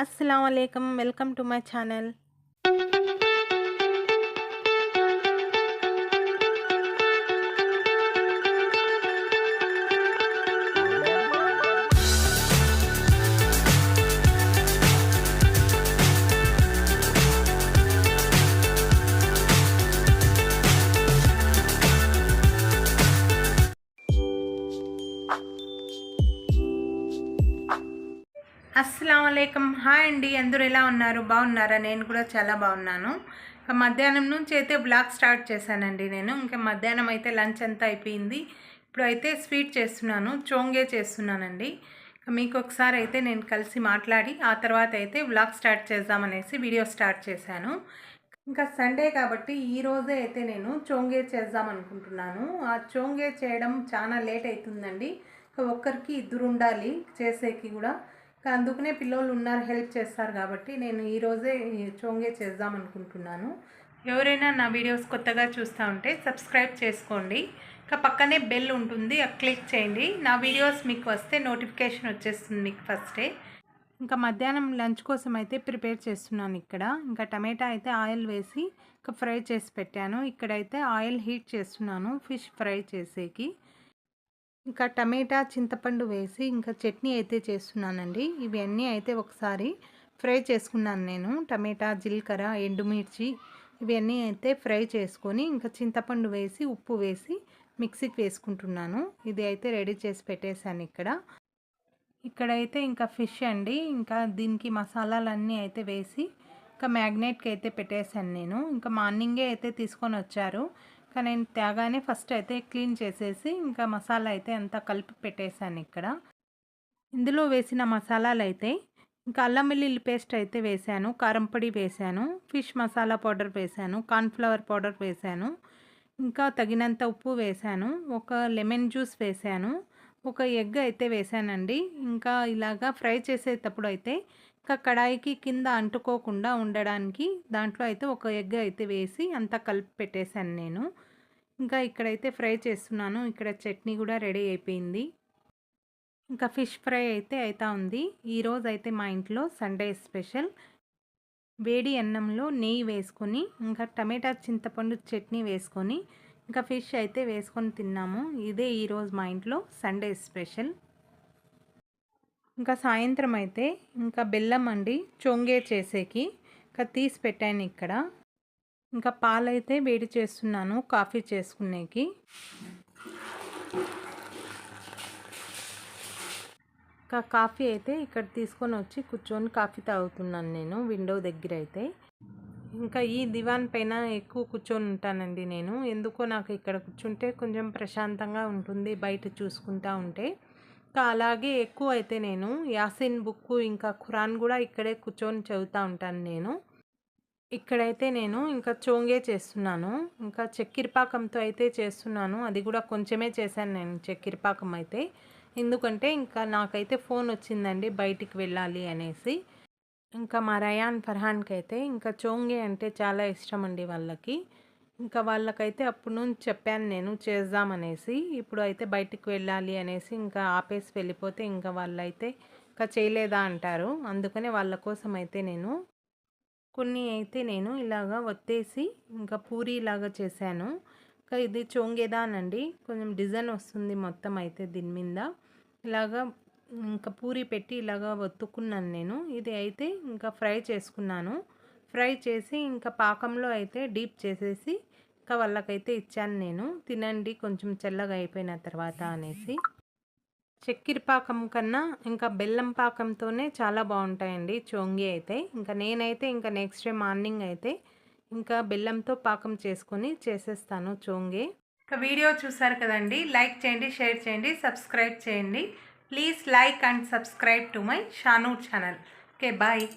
अस्सलामुअलैकुम, welcome to my channel. అస్సలాముఅలైకుం, hi అండి. అందరూ ఎలా ఉన్నారు? బాగున్నారా? నేను కూడా చాలా బాగున్నాను. ఇంకా మధ్యాహ్నం నుంచి అయితే బ్లాగ్ స్టార్ట్ చేశానండి నేను. ఇంకా మధ్యాహ్నం అయితే లంచ్ అంతా అయిపోయింది. ఇప్పుడు అయితే స్వీట్ చేస్తున్నాను, చోంగే చేస్తున్నానండి. మీకు ఒకసారి అయితే నేను కలిసి మాట్లాడి ఆ తర్వాత అయితే బ్లాగ్ స్టార్ట్ చేద్దామనేసి వీడియో స్టార్ట్ చేశాను. ఇంకా సండే కాబట్టి ఈరోజే అయితే నేను చోంగే చేద్దాం అనుకుంటున్నాను. ఆ చోంగే చేయడం చాలా లేట్ అవుతుందండి. ఒక్కరికి ఇద్దరు ఉండాలి చేసేకి కూడా. అందుకనే పిల్లలు ఉన్నారు, హెల్ప్ చేస్తారు కాబట్టి నేను ఈరోజే చోంగే చేద్దాం అనుకుంటున్నాను. ఎవరైనా నా వీడియోస్ కొత్తగా చూస్తూ ఉంటే సబ్స్క్రైబ్ చేసుకోండి. ఇంకా పక్కనే బెల్ ఉంటుంది, క్లిక్ చేయండి. నా వీడియోస్ మీకు వస్తే నోటిఫికేషన్ వచ్చేస్తుంది మీకు ఫస్టే. ఇంకా మధ్యాహ్నం లంచ్ కోసం అయితే ప్రిపేర్ చేస్తున్నాను ఇక్కడ. ఇంకా టమాటా అయితే ఆయిల్ వేసి ఇంకా ఫ్రై చేసి పెట్టాను. ఇక్కడైతే ఆయిల్ హీట్ చేస్తున్నాను ఫిష్ ఫ్రై చేసేకి. ఇంకా టమాటా చింతపండు వేసి ఇంకా చట్నీ అయితే చేస్తున్నానండి. ఇవన్నీ అయితే ఒకసారి ఫ్రై చేసుకున్నాను నేను. టమాటా, జీలకర్ర, ఎండుమిర్చి ఇవన్నీ అయితే ఫ్రై చేసుకొని ఇంకా చింతపండు వేసి ఉప్పు వేసి మిక్సీకి వేసుకుంటున్నాను. ఇది అయితే రెడీ చేసి పెట్టేశాను ఇక్కడ. ఇక్కడైతే ఇంకా ఫిష్ అండి. ఇంకా దీనికి మసాలాలన్నీ అయితే వేసి ఇంకా మ్యాగ్నేట్కి అయితే పెట్టేశాను నేను. ఇంకా మార్నింగే అయితే తీసుకొని వచ్చారు. ఇంకా నేను తేగానే ఫస్ట్ అయితే క్లీన్ చేసేసి ఇంకా మసాలా అయితే అంతా కలిపి పెట్టేశాను ఇక్కడ. ఇందులో వేసిన మసాలాలు అయితే ఇంకా అల్లం వెల్లుల్లి పేస్ట్ అయితే వేశాను, కారం పొడి వేశాను, ఫిష్ మసాలా పౌడర్ వేశాను, కార్న్ఫ్లవర్ పౌడర్ వేశాను, ఇంకా తగినంత ఉప్పు వేశాను, ఒక లెమన్ జ్యూస్ వేశాను, ఒక ఎగ్ అయితే వేసానండి. ఇంకా ఇలాగా ఫ్రై చేసేటప్పుడు అయితే ఇంకా కడాయికి కింద అంటుకోకుండా ఉండడానికి దాంట్లో అయితే ఒక ఎగ్ అయితే వేసి అంతా కలిపి పెట్టేశాను నేను. ఇంకా ఇక్కడైతే ఫ్రై చేస్తున్నాను. ఇక్కడ చట్నీ కూడా రెడీ అయిపోయింది. ఇంకా ఫిష్ ఫ్రై అయితే అవుతా ఉంది. ఈరోజు అయితే మా ఇంట్లో సండే స్పెషల్ వేడి అన్నంలో నెయ్యి వేసుకొని ఇంకా టమాటా చింతపండు చట్నీ వేసుకొని ఇంకా ఫిష్ అయితే వేసుకొని తిన్నాము. ఇదే ఈరోజు మా ఇంట్లో సండే స్పెషల్. ఇంకా సాయంత్రం అయితే ఇంకా బెల్లం అండి చొంగే చేసేకి ఇంకా తీసి పెట్టాను ఇక్కడ. ఇంకా పాలైతే వేడి చేస్తున్నాను కాఫీ చేసుకునేకి. ఇంకా కాఫీ అయితే ఇక్కడ తీసుకొని వచ్చి కూర్చొని కాఫీ తాగుతున్నాను నేను విండో దగ్గర అయితే. ఇంకా ఈ దివాన్ పైన ఎక్కువ కూర్చొని ఉంటానండి నేను. ఎందుకో నాకు ఇక్కడ కూర్చుంటే కొంచెం ప్రశాంతంగా ఉంటుంది బయట చూసుకుంటా ఉంటే. ఇంకా అలాగే ఎక్కువ అయితే నేను యాసిన్ బుక్ ఇంకా ఖురాన్ కూడా ఇక్కడే కూర్చొని చదువుతూ ఉంటాను నేను. ఇక్కడైతే నేను ఇంకా చోంగే చేస్తున్నాను. ఇంకా చక్కెర పాకంతో అయితే చేస్తున్నాను. అది కూడా కొంచెమే చేశాను నేను చక్కెర పాకం అయితే. ఎందుకంటే ఇంకా నాకైతే ఫోన్ వచ్చిందండి బయటికి వెళ్ళాలి అనేసి. ఇంకా మా రయాన్ ఫర్హాన్కి అయితే ఇంకా చోంగే అంటే చాలా ఇష్టం అండి వాళ్ళకి. ఇంకా వాళ్ళకైతే అప్పుడు నుంచి చెప్పాను నేను చేద్దామనేసి. ఇప్పుడు అయితే బయటికి వెళ్ళాలి అనేసి ఇంకా ఆపేసి వెళ్ళిపోతే ఇంకా వాళ్ళైతే ఇంకా చేయలేదా అంటారు. అందుకనే వాళ్ళ కోసం అయితే నేను కొన్ని అయితే నేను ఇలాగా ఒత్తేసి ఇంకా పూరి లాగా చేశాను. ఇంకా ఇది చోంగేదానండి, కొంచెం డిజైన్ వస్తుంది మొత్తం అయితే దీని మీద. ఇలాగా ఇంకా పూరి పెట్టి ఇలాగా ఒత్తుకున్నాను నేను. ఇది అయితే ఇంకా ఫ్రై చేసుకున్నాను. ఫ్రై చేసి ఇంకా పాకంలో అయితే డీప్ చేసేసి ఇంకా వాళ్ళకైతే ఇచ్చాను నేను. తినండి కొంచెం చల్లగా అయిపోయిన తర్వాత అనేసి. చక్కెర పాకం కన్నా ఇంకా బెల్లం పాకంతోనే చాలా బాగుంటాయండి చోంగి అయితే. ఇంకా నేనైతే ఇంకా నెక్స్ట్ డే మార్నింగ్ అయితే ఇంకా బెల్లంతో పాకం చేసుకొని చేసేస్తాను చోంగి. ఇంకా వీడియో చూసారు కదండి, లైక్ చేయండి, షేర్ చేయండి, సబ్స్క్రైబ్ చేయండి. Please like and subscribe to my Shanu channel. Okay, bye.